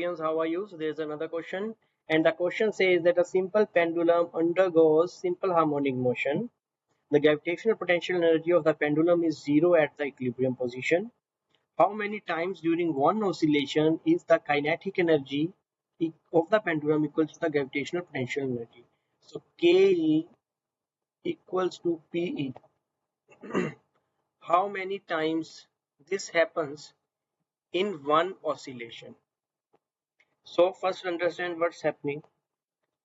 champions, how are you? So there's another question, and the question says that a simple pendulum undergoes simple harmonic motion. The gravitational potential energy of the pendulum is zero at the equilibrium position. How many times during one oscillation is the kinetic energy of the pendulum equals to the gravitational potential energy? So Ke equals to Pe. How many times this happens in one oscillation? So first understand what's happening.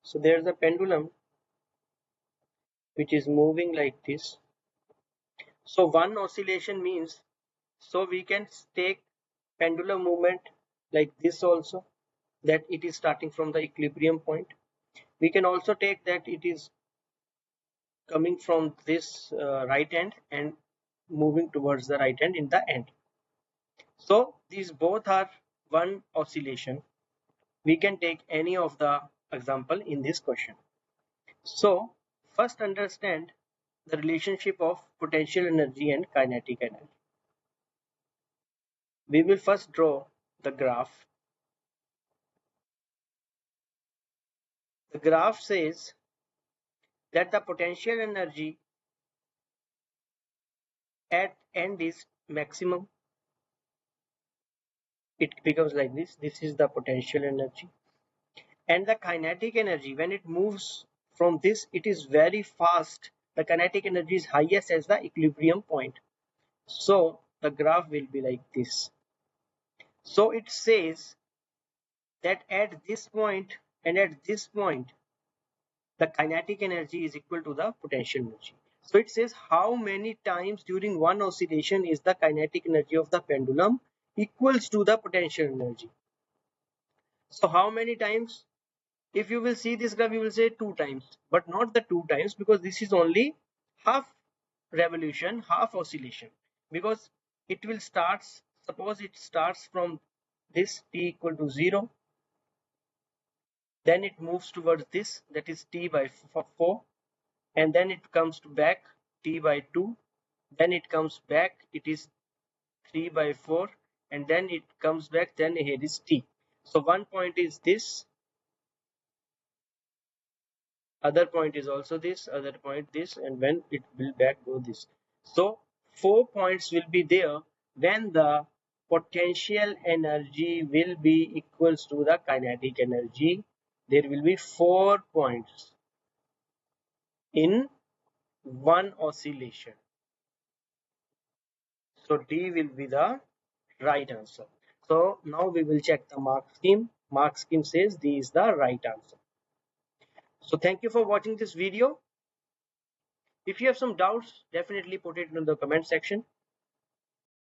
So there's a pendulum which is moving like this. So one oscillation means, so we can take pendulum movement like this also, that it is starting from the equilibrium point. We can also take that it is coming from this right end and moving towards the right end in the end. So these both are one oscillation. We can take any of the example in this question. So first understand the relationship of potential energy and kinetic energy. We will first draw the graph. The graph says that the potential energy at end is maximum. It becomes like this. This is the potential energy. And the kinetic energy, when it moves from this, it is very fast. The kinetic energy is highest as the equilibrium point. So the graph will be like this. So it says that at this point and at this point, the kinetic energy is equal to the potential energy. So it says how many times during one oscillation is the kinetic energy of the pendulum equals to the potential energy. So how many times? If you will see this graph, you will say 2 times, but not the 2 times, because this is only half revolution, half oscillation, because it will start, suppose it starts from this t equal to 0, then it moves towards this, that is t by 4, and then it comes to back t by 2, then it comes back, it is 3 by 4, and then it comes back, then here is t. So one point is this, other point is also this, other point this, and when it will back go this. So 4 points will be there when the potential energy will be equals to the kinetic energy. There will be 4 points in one oscillation. So D will be the right answer. So now we will check the mark scheme. Mark scheme says D is the right answer. So thank you for watching this video. If you have some doubts, definitely put it in the comment section.